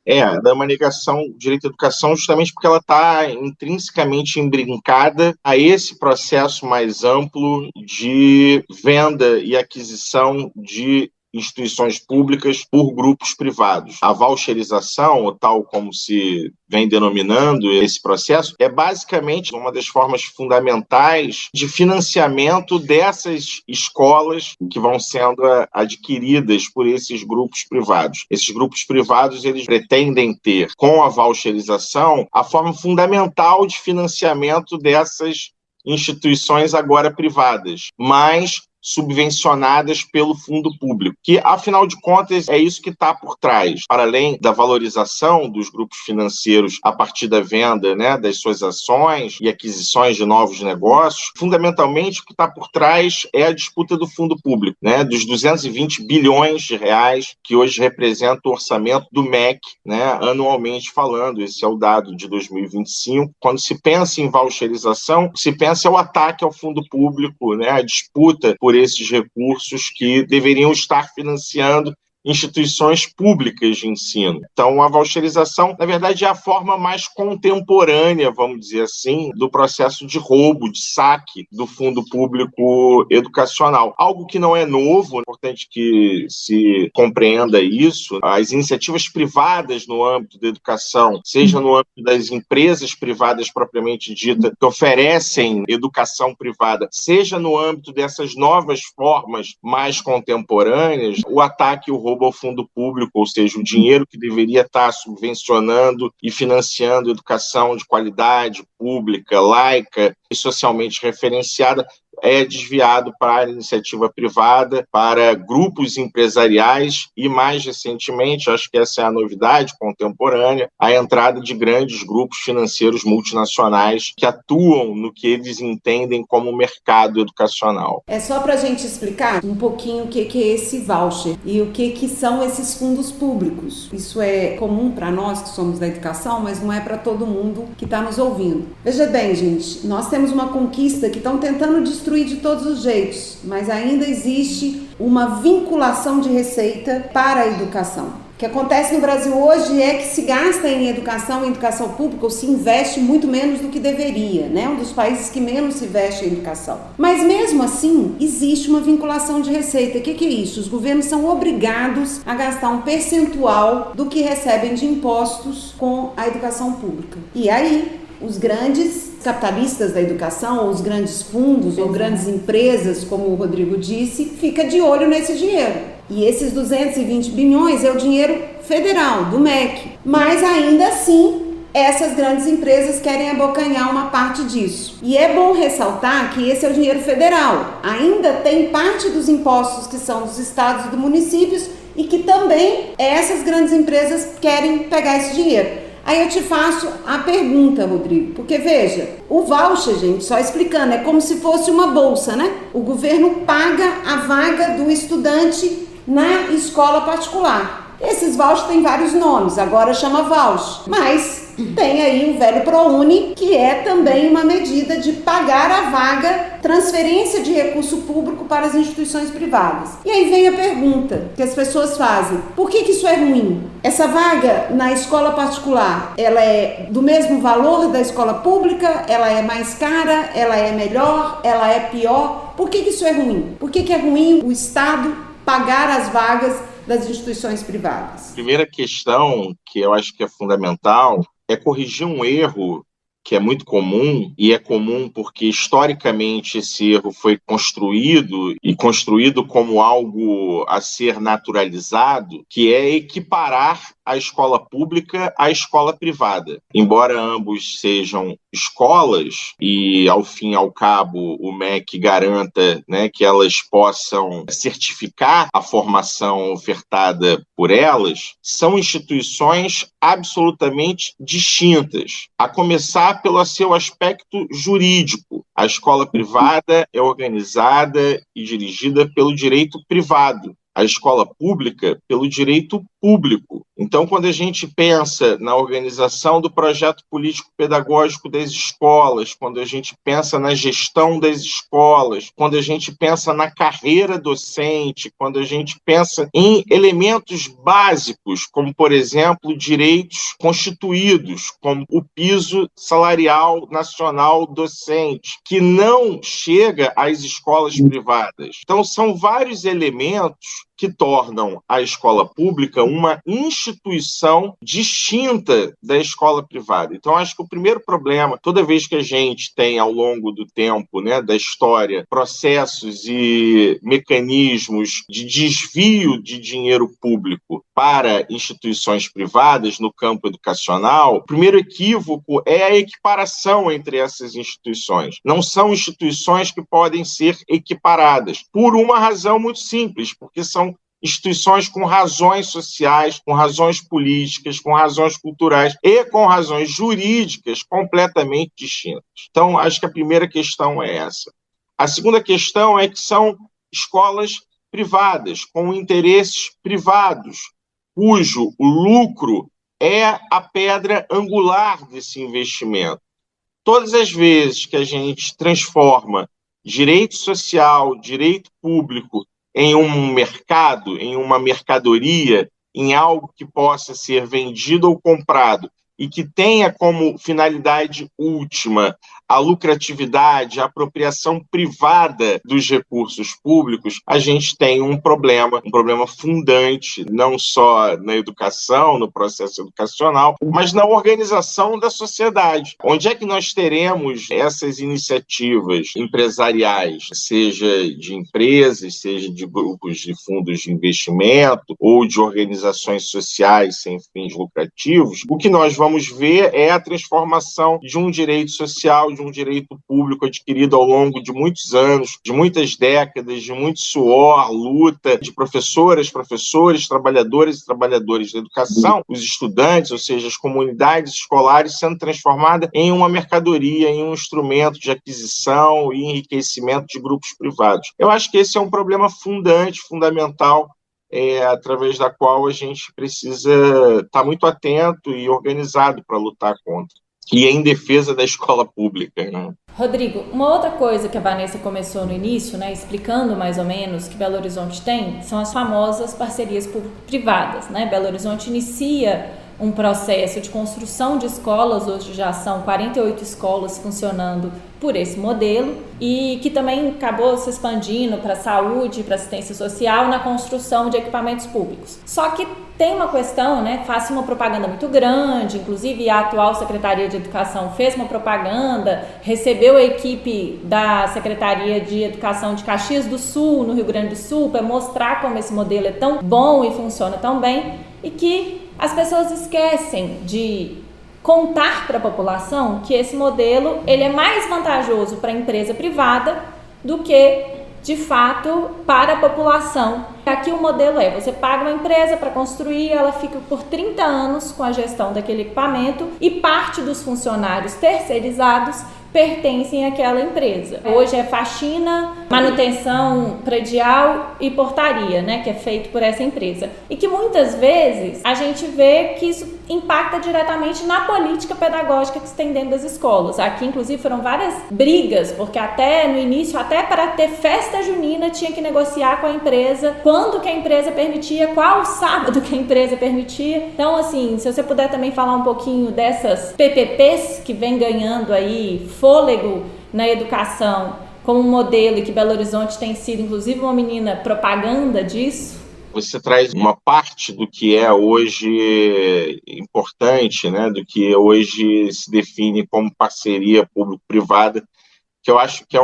S13: É uma negação do direito à educação justamente porque ela está intrinsecamente imbrincada a esse processo mais amplo de venda e aquisição de instituições públicas por grupos privados. A voucherização, tal como se vem denominando esse processo, é basicamente uma das formas fundamentais de financiamento dessas escolas que vão sendo adquiridas por esses grupos privados. Esses grupos privados, eles pretendem ter, com a voucherização, a forma fundamental de financiamento dessas instituições agora privadas, mas subvencionadas pelo fundo público, que, afinal de contas, é isso que está por trás. Para além da valorização dos grupos financeiros a partir da venda, né, das suas ações e aquisições de novos negócios, fundamentalmente o que está por trás é a disputa do fundo público, né, dos 220 bilhões de reais que hoje representa o orçamento do MEC, né, anualmente falando. Esse é o dado de 2025. Quando se pensa em voucherização, se pensa o ataque ao fundo público, né, a disputa por esses recursos que deveriam estar financiando instituições públicas de ensino. Então, a voucherização, na verdade, é a forma mais contemporânea, vamos dizer assim, do processo de roubo, de saque do fundo público educacional. Algo que não é novo, é importante que se compreenda isso. As iniciativas privadas no âmbito da educação, seja no âmbito das empresas privadas propriamente dita, que oferecem educação privada, seja no âmbito dessas novas formas mais contemporâneas, o ataque e o roubo roubo ao fundo público, ou seja, o dinheiro que deveria estar subvencionando e financiando educação de qualidade, pública, laica e socialmente referenciada, é desviado para a iniciativa privada, para grupos empresariais e, mais recentemente, acho que essa é a novidade contemporânea, a entrada de grandes grupos financeiros multinacionais que atuam no que eles entendem como mercado educacional.
S14: É só para a gente explicar um pouquinho o que é esse voucher e o que são esses fundos públicos. Isso é comum para nós que somos da educação, mas não é para todo mundo que está nos ouvindo. Veja bem, gente, nós temos uma conquista que estão tentando destruir de todos os jeitos, mas ainda existe uma vinculação de receita para a educação. O que acontece no Brasil hoje é que se gasta em educação pública, ou se investe muito menos do que deveria, né? Um dos países que menos se investe em educação. Mas mesmo assim, existe uma vinculação de receita. O que é isso? Os governos são obrigados a gastar um percentual do que recebem de impostos com a educação pública. E aí, os grandes capitalistas da educação, ou os grandes fundos, ou grandes empresas, como o Rodrigo disse, fica de olho nesse dinheiro. E esses 220 bilhões é o dinheiro federal, do MEC. Mas ainda assim, essas grandes empresas querem abocanhar uma parte disso. E é bom ressaltar que esse é o dinheiro federal. Ainda tem parte dos impostos que são dos estados e dos municípios e que também essas grandes empresas querem pegar esse dinheiro. Aí eu te faço a pergunta, Rodrigo, porque veja, o voucher, gente, só explicando, é como se fosse uma bolsa, né? O governo paga a vaga do estudante na escola particular. Esses vouchers têm vários nomes, agora chama voucher, mas tem aí o velho ProUni, que é também uma medida de pagar a vaga, transferência de recurso público para as instituições privadas. E aí vem a pergunta que as pessoas fazem: por que isso é ruim? Essa vaga na escola particular, ela é do mesmo valor da escola pública? Ela é mais cara? Ela é melhor? Ela é pior? Por que isso é ruim? Por que é ruim o Estado pagar as vagas das instituições privadas?
S13: Primeira questão, que eu acho que é fundamental, é corrigir um erro que é muito comum, e é comum porque historicamente esse erro foi construído como algo a ser naturalizado, que é equiparar a escola pública à escola privada. Embora ambos sejam escolas, e ao fim e ao cabo o MEC garanta, né, que elas possam certificar a formação ofertada por elas, são instituições absolutamente distintas, a começar pelo seu aspecto jurídico. A escola privada é organizada e dirigida pelo direito privado, a escola pública pelo direito público. Então, quando a gente pensa na organização do projeto político-pedagógico das escolas, quando a gente pensa na gestão das escolas, quando a gente pensa na carreira docente, quando a gente pensa em elementos básicos, como, por exemplo, direitos constituídos, como o piso salarial nacional docente, que não chega às escolas privadas. Então, são vários elementos que tornam a escola pública uma instituição distinta da escola privada. Então, acho que o primeiro problema, toda vez que a gente tem, ao longo do tempo, né, da história, processos e mecanismos de desvio de dinheiro público para instituições privadas no campo educacional, o primeiro equívoco é a equiparação entre essas instituições. Não são instituições que podem ser equiparadas, por uma razão muito simples, porque são instituições com razões sociais, com razões políticas, com razões culturais e com razões jurídicas completamente distintas. Então, acho que a primeira questão é essa. A segunda questão é que são escolas privadas, com interesses privados, cujo o lucro é a pedra angular desse investimento. Todas as vezes que a gente transforma direito social, direito público, em um mercado, em uma mercadoria, em algo que possa ser vendido ou comprado e que tenha como finalidade última a lucratividade, a apropriação privada dos recursos públicos, a gente tem um problema fundante, não só na educação, no processo educacional, mas na organização da sociedade. Onde é que nós teremos essas iniciativas empresariais, seja de empresas, seja de grupos de fundos de investimento ou de organizações sociais sem fins lucrativos? O que nós vamos ver é a transformação de um direito social, de um direito público adquirido ao longo de muitos anos, de muitas décadas, de muito suor, luta, de professoras, professores, trabalhadoras e trabalhadores da educação, os estudantes, ou seja, as comunidades escolares, sendo transformada em uma mercadoria, em um instrumento de aquisição e enriquecimento de grupos privados. Eu acho que esse é um problema fundamental, através da qual a gente precisa estar muito atento e organizado para lutar contra. E em defesa da escola pública, né?
S5: Rodrigo, uma outra coisa que a Vanessa começou no início, né, explicando mais ou menos que Belo Horizonte tem, são as famosas parcerias público-privadas, né? Belo Horizonte inicia um processo de construção de escolas, hoje já são 48 escolas funcionando por esse modelo, e que também acabou se expandindo para a saúde, para assistência social, na construção de equipamentos públicos. Só que tem uma questão, né, faz uma propaganda muito grande, inclusive a atual Secretaria de Educação fez uma propaganda, recebeu a equipe da Secretaria de Educação de Caxias do Sul, no Rio Grande do Sul, para mostrar como esse modelo é tão bom e funciona tão bem, e que as pessoas esquecem de contar para a população que esse modelo ele é mais vantajoso para a empresa privada do que, de fato, para a população. Aqui o modelo você paga uma empresa para construir, ela fica por 30 anos com a gestão daquele equipamento e parte dos funcionários terceirizados pertencem àquela empresa. Hoje é faxina, manutenção predial e portaria, né, que é feito por essa empresa. E que muitas vezes a gente vê que isso impacta diretamente na política pedagógica que se tem dentro das escolas. Aqui, inclusive, foram várias brigas, porque até no início, até para ter festa junina, tinha que negociar com a empresa quando que a empresa permitia, qual sábado que a empresa permitia. Então, assim, se você puder também falar um pouquinho dessas PPPs que vem ganhando aí fôlego na educação como um modelo, e que Belo Horizonte tem sido, inclusive, uma menina propaganda disso.
S13: Você traz uma parte do que é hoje importante, né, do que hoje se define como parceria público-privada, que eu acho que é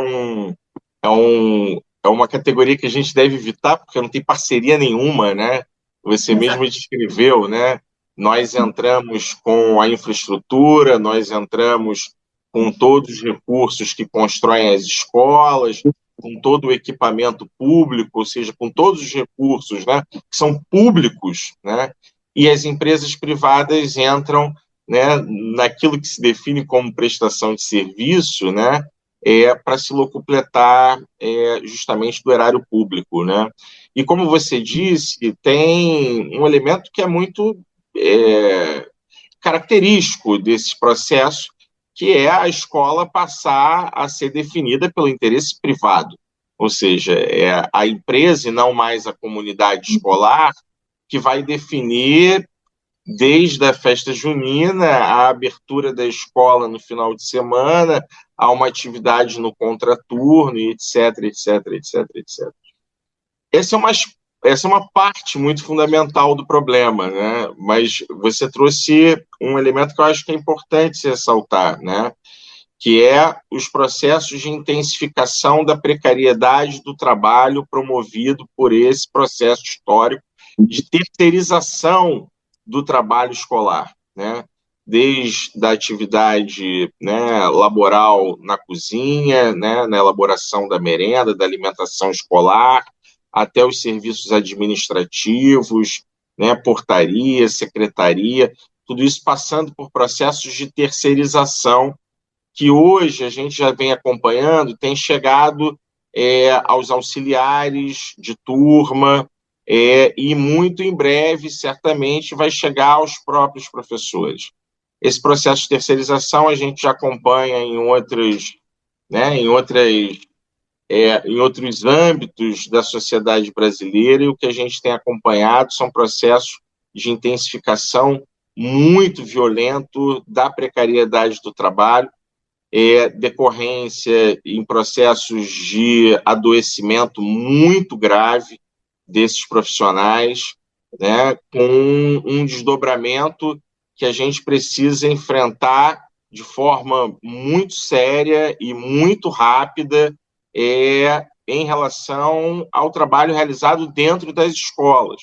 S13: uma categoria que a gente deve evitar, porque não tem parceria nenhuma, né? Você mesmo descreveu, né? Nós entramos com a infraestrutura, nós entramos com todos os recursos que constroem as escolas, com todo o equipamento público, ou seja, com todos os recursos, né, que são públicos, né, e as empresas privadas entram, né, naquilo que se define como prestação de serviço, né, para se locupletar justamente do erário público, né. E como você disse, tem um elemento que é muito característico desse processo, que é a escola passar a ser definida pelo interesse privado, ou seja, é a empresa e não mais a comunidade escolar que vai definir, desde a festa junina, a abertura da escola no final de semana, a uma atividade no contraturno, etc, etc, etc, etc. Essa é uma parte muito fundamental do problema, né? Mas você trouxe um elemento que eu acho que é importante se ressaltar, né? Que é os processos de intensificação da precariedade do trabalho promovido por esse processo histórico de terceirização do trabalho escolar, né? Desde a atividade, né, laboral na cozinha, né, na elaboração da merenda, da alimentação escolar, até os serviços administrativos, né, portaria, secretaria, tudo isso passando por processos de terceirização que hoje a gente já vem acompanhando, tem chegado aos auxiliares de turma, e muito em breve, certamente, vai chegar aos próprios professores. Esse processo de terceirização a gente já acompanha em outros âmbitos da sociedade brasileira, e o que a gente tem acompanhado são processos de intensificação muito violento da precariedade do trabalho, decorrência em processos de adoecimento muito grave desses profissionais, né, com um desdobramento que a gente precisa enfrentar de forma muito séria e muito rápida em relação ao trabalho realizado dentro das escolas,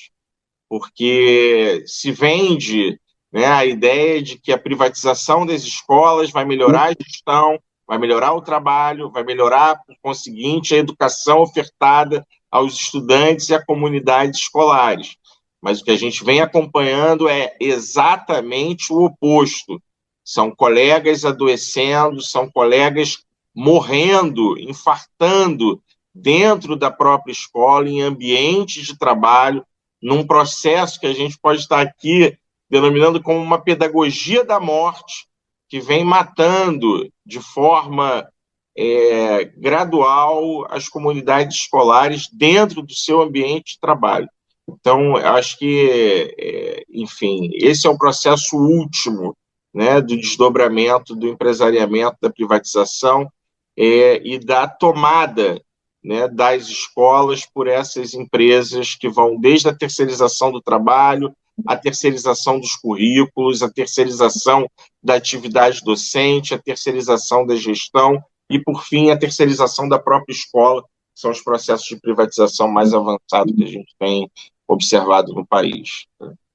S13: porque se vende, né, a ideia de que a privatização das escolas vai melhorar a gestão, vai melhorar o trabalho, vai melhorar, por conseguinte, a educação ofertada aos estudantes e à comunidade escolares. Mas o que a gente vem acompanhando é exatamente o oposto. São colegas adoecendo, são colegas morrendo, infartando dentro da própria escola, em ambientes de trabalho, num processo que a gente pode estar aqui denominando como uma pedagogia da morte, que vem matando de forma gradual as comunidades escolares dentro do seu ambiente de trabalho. Então, acho que, enfim, esse é o processo último, né, do desdobramento, do empresariamento, da privatização e da tomada, né, das escolas por essas empresas que vão desde a terceirização do trabalho, a terceirização dos currículos, a terceirização da atividade docente, a terceirização da gestão e, por fim, a terceirização da própria escola, que são os processos de privatização mais avançados que a gente tem observado no país.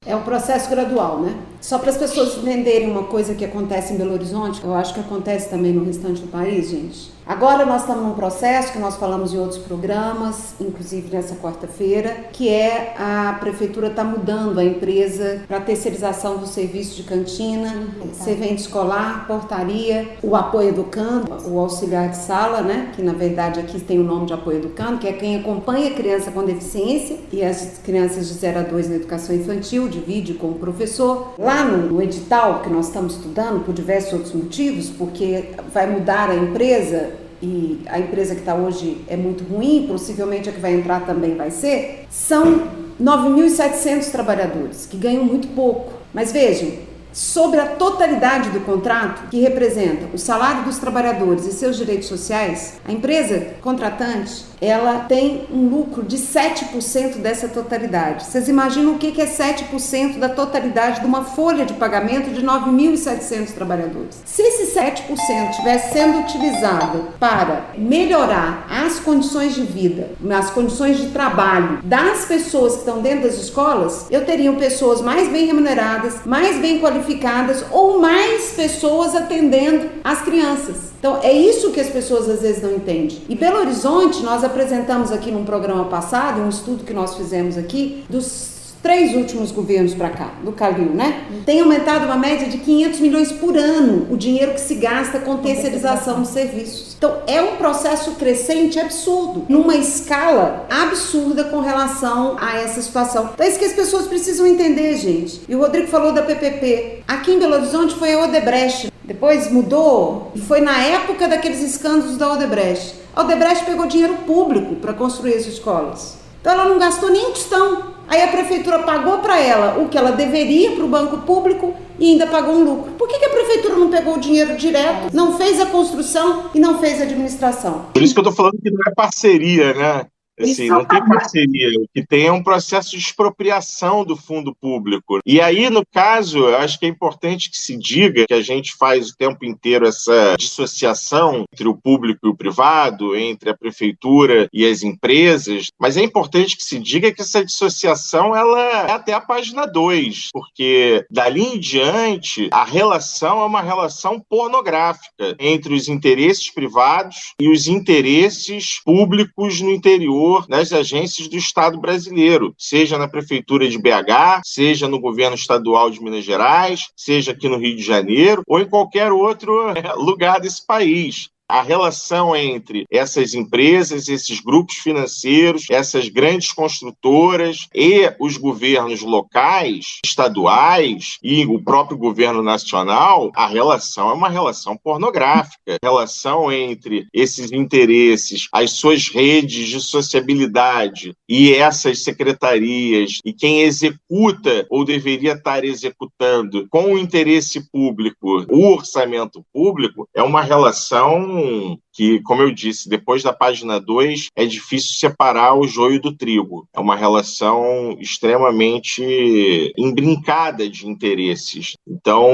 S14: É um processo gradual, né? Só para as pessoas entenderem uma coisa que acontece em Belo Horizonte, eu acho que acontece também no restante do país, gente. Agora nós estamos num processo que nós falamos em outros programas, inclusive nessa quarta-feira, que é a prefeitura está mudando a empresa para terceirização do serviço de cantina, servente escolar, portaria, o apoio educando, o auxiliar de sala, né? Que na verdade aqui tem o nome de apoio educando, que é quem acompanha a criança com deficiência e as crianças de 0 a 2 na educação infantil, divide com o professor. Lá no edital que nós estamos estudando, por diversos outros motivos, porque vai mudar a empresa, e a empresa que está hoje é muito ruim, possivelmente a que vai entrar também vai ser, são 9.700 trabalhadores, que ganham muito pouco. Mas vejam, sobre a totalidade do contrato, que representa o salário dos trabalhadores e seus direitos sociais, a empresa contratante, ela tem um lucro de 7% dessa totalidade. Vocês imaginam o que é 7% da totalidade de uma folha de pagamento de 9.700 trabalhadores? Se esse 7% estivesse sendo utilizado para melhorar as condições de vida, as condições de trabalho das pessoas que estão dentro das escolas, eu teria pessoas mais bem remuneradas, mais bem qualificadas ou mais pessoas atendendo as crianças. Então, é isso que as pessoas às vezes não entendem. E Belo Horizonte, nós apresentamos aqui num programa passado, um estudo que nós fizemos aqui, dos 3 últimos governos para cá, do Calil, né? Tem aumentado uma média de 500 milhões por ano o dinheiro que se gasta com terceirização de serviços. Então, é um processo crescente absurdo, numa escala absurda com relação a essa situação. Então, é isso que as pessoas precisam entender, gente. E o Rodrigo falou da PPP. Aqui em Belo Horizonte foi a Odebrecht. Depois mudou e foi na época daqueles escândalos da Odebrecht. A Odebrecht pegou dinheiro público para construir as escolas. Então ela não gastou nem um tostão. Aí a prefeitura pagou para ela o que ela deveria para o banco público e ainda pagou um lucro. Por que a prefeitura não pegou o dinheiro direto, não fez a construção e não fez a administração?
S13: Por isso que eu estou falando que não é parceria, né? Assim, não tem parceria, o que tem é um processo de expropriação do fundo público. E aí, no caso, eu acho que é importante que se diga que a gente faz o tempo inteiro essa dissociação entre o público e o privado, entre a prefeitura e as empresas, mas é importante que se diga que essa dissociação ela é até a página 2, porque dali em diante a relação é uma relação pornográfica entre os interesses privados e os interesses públicos no interior das agências do Estado brasileiro, seja na Prefeitura de BH, seja no Governo Estadual de Minas Gerais, seja aqui no Rio de Janeiro ou em qualquer outro lugar desse país. A relação entre essas empresas, esses grupos financeiros, essas grandes construtoras e os governos locais, estaduais e o próprio governo nacional, a relação é uma relação pornográfica. A relação entre esses interesses, as suas redes de sociabilidade e essas secretarias e quem executa ou deveria estar executando com o interesse público, o orçamento público, é uma relação que, como eu disse, depois da página 2, é difícil separar o joio do trigo. É uma relação extremamente imbrincada de interesses. Então,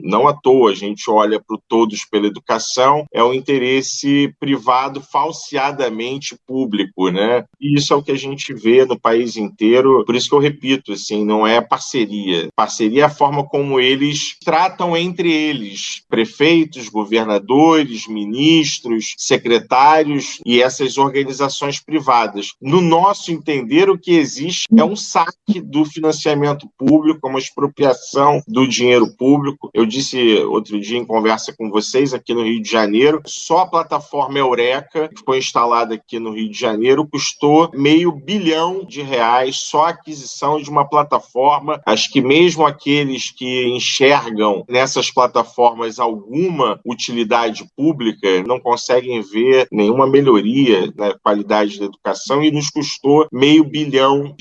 S13: não à toa, a gente olha para o Todos pela Educação, é um interesse privado falseadamente público, né? E isso é o que a gente vê no país inteiro. Por isso que eu repito, assim, não é parceria. Parceria é a forma como eles tratam entre eles, prefeitos, governadores, ministros, secretários e essas organizações privadas. No nosso entender, o que existe é um saque do financiamento público, uma expropriação do dinheiro público. Eu disse outro dia em conversa com vocês aqui no Rio de Janeiro, só a plataforma Eureka, que foi instalada aqui no Rio de Janeiro, custou R$500 bilhão, só a aquisição de uma plataforma. Acho que mesmo aqueles que enxergam nessas plataformas alguma utilidade pública não conseguem ver nenhuma melhoria na qualidade da educação e nos custou R$500 bilhão.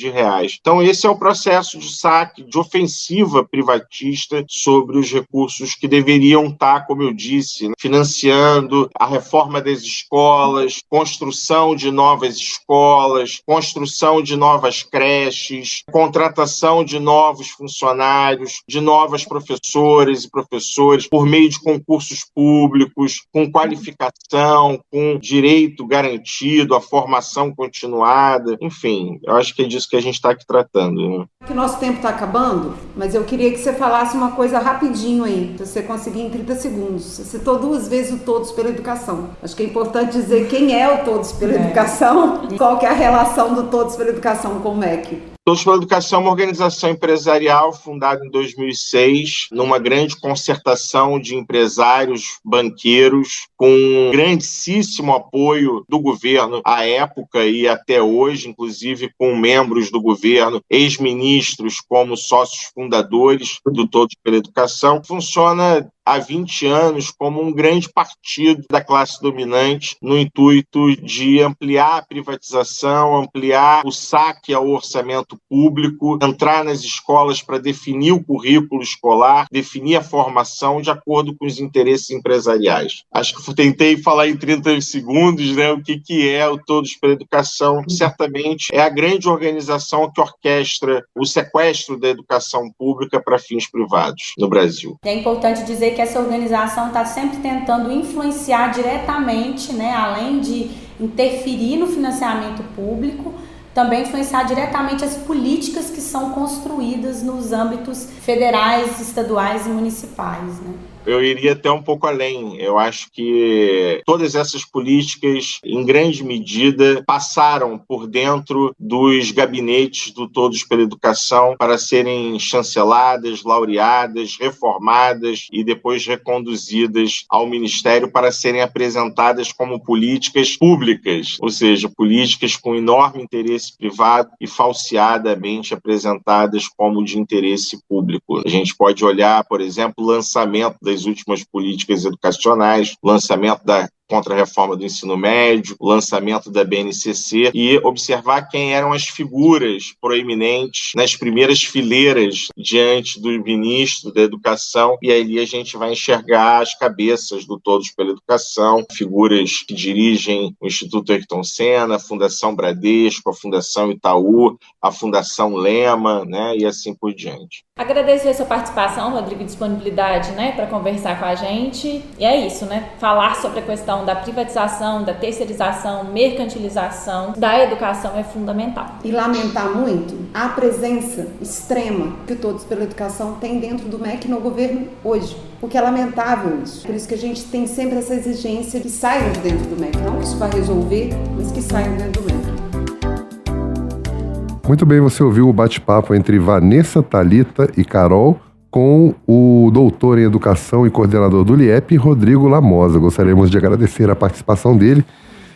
S13: Então esse é o processo de saque, de ofensiva privatista sobre os recursos que deveriam estar, como eu disse, financiando a reforma das escolas, construção de novas escolas, construção de novas creches, contratação de novos funcionários, de novas professoras e professores por meio de concursos públicos, com qualificação, com direito garantido, a formação continuada, enfim, eu acho que é disso que a gente está aqui tratando. Né?
S14: Que o nosso tempo está acabando, mas eu queria que você falasse uma coisa rapidinho aí, se você conseguir em 30 segundos. Você citou 2 vezes o Todos pela Educação. Acho que é importante dizer quem é o Todos pela Educação, qual que é a relação do Todos pela Educação com o MEC.
S13: Todos pela Educação é uma organização empresarial fundada em 2006, numa grande concertação de empresários, banqueiros, com um grandíssimo apoio do governo à época e até hoje, inclusive com membros do governo, ex-ministros como sócios fundadores do Todos pela Educação. Funciona há 20 anos como um grande partido da classe dominante no intuito de ampliar a privatização, ampliar o saque ao orçamento público, entrar nas escolas para definir o currículo escolar, definir a formação de acordo com os interesses empresariais. Acho que tentei falar em 30 segundos, né, o que é o Todos pela Educação. Certamente é a grande organização que orquestra o sequestro da educação pública para fins privados no Brasil.
S5: É importante dizer que essa organização está sempre tentando influenciar diretamente, né, além de interferir no financiamento público, também influenciar diretamente as políticas que são construídas nos âmbitos federais, estaduais e municipais, né?
S13: Eu iria até um pouco além. Eu acho que todas essas políticas, em grande medida, passaram por dentro dos gabinetes do Todos pela Educação para serem chanceladas, laureadas, reformadas e depois reconduzidas ao Ministério para serem apresentadas como políticas públicas, ou seja, políticas com enorme interesse privado e falseadamente apresentadas como de interesse público. A gente pode olhar, por exemplo, o lançamento das últimas políticas educacionais, lançamento da contra-reforma do ensino médio, o lançamento da BNCC e observar quem eram as figuras proeminentes nas primeiras fileiras diante do ministro da Educação, e ali a gente vai enxergar as cabeças do Todos pela Educação, figuras que dirigem o Instituto Ayrton Senna, a Fundação Bradesco, a Fundação Itaú, a Fundação Lema, né, e assim por diante.
S15: Agradecer a sua participação, Rodrigo, e disponibilidade, né, para conversar com a gente. E é isso, né, falar sobre a questão da privatização, da terceirização, mercantilização da educação é fundamental.
S14: E lamentar muito a presença extrema que o Todos pela Educação tem dentro do MEC no governo hoje. Porque é lamentável isso. Por isso que a gente tem sempre essa exigência que saiam de dentro do MEC. Não que isso vai resolver, mas que saiam dentro do MEC.
S1: Muito bem, você ouviu o bate-papo entre Vanessa, Thalita e Carol com o doutor em Educação e coordenador do LIEP, Rodrigo Lamosa. Gostaríamos de agradecer a participação dele.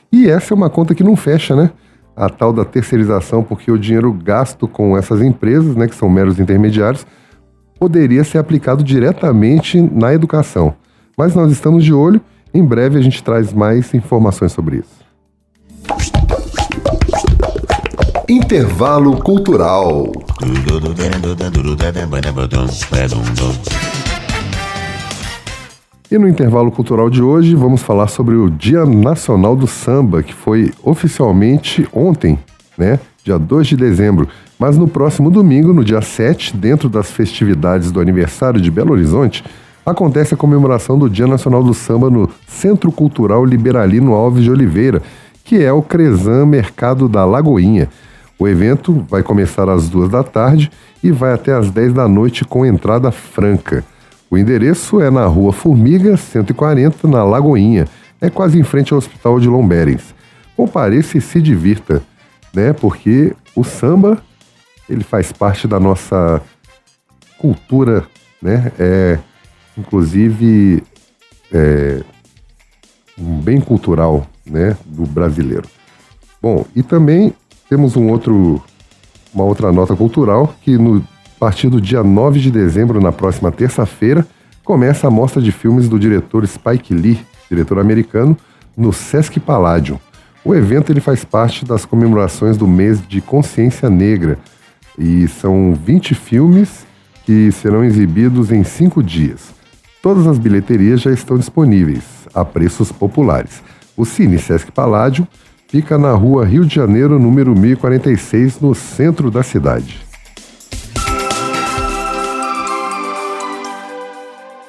S1: E essa é uma conta que não fecha, né? A tal da terceirização, porque o dinheiro gasto com essas empresas, né, que são meros intermediários, poderia ser aplicado diretamente na educação. Mas nós estamos de olho, em breve a gente traz mais informações sobre isso.
S7: Intervalo cultural.
S1: E no intervalo cultural de hoje vamos falar sobre o Dia Nacional do Samba, que foi oficialmente ontem, né? Dia 2 de dezembro. Mas no próximo domingo, no dia 7, dentro das festividades do aniversário de Belo Horizonte, acontece a comemoração do Dia Nacional do Samba no Centro Cultural Liberalino Alves de Oliveira, que é o Cresan Mercado da Lagoinha. O evento vai começar às 2 da tarde e vai até às 10 da noite com entrada franca. O endereço é na Rua Formiga, 140, na Lagoinha. É quase em frente ao Hospital de Lomberens. Compareça e se divirta, né? Porque o samba, ele faz parte da nossa cultura, né? Inclusive, um bem cultural, né, do brasileiro. Bom, e também temos uma outra nota cultural, que a partir do dia 9 de dezembro, na próxima terça-feira, começa a mostra de filmes do diretor Spike Lee, diretor americano, no Sesc Palladium. O evento ele faz parte das comemorações do mês de Consciência Negra, e são 20 filmes que serão exibidos em 5 dias. Todas as bilheterias já estão disponíveis, a preços populares. O Cine Sesc Palladium fica na Rua Rio de Janeiro, número 1046, no centro da cidade.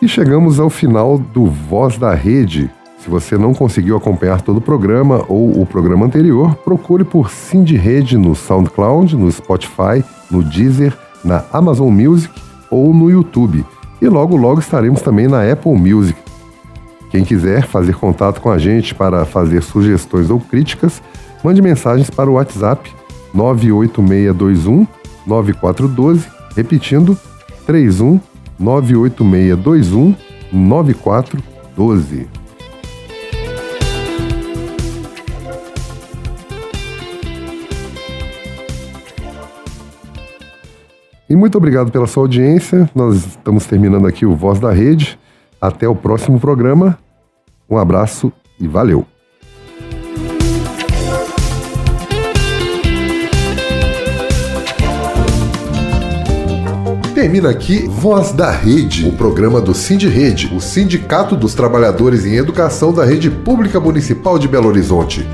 S1: E chegamos ao final do Voz da Rede. Se você não conseguiu acompanhar todo o programa ou o programa anterior, procure por Cindy Rede no SoundCloud, no Spotify, no Deezer, na Amazon Music ou no YouTube. E logo, logo estaremos também na Apple Music. Quem quiser fazer contato com a gente para fazer sugestões ou críticas, mande mensagens para o WhatsApp 98621-9412, repetindo, 31-98621-9412. E muito obrigado pela sua audiência. Nós estamos terminando aqui o Voz da Rede. Até o próximo programa. Um abraço e valeu!
S7: Termina aqui Voz da Rede, o programa do Sindirede, o Sindicato dos Trabalhadores em Educação da Rede Pública Municipal de Belo Horizonte.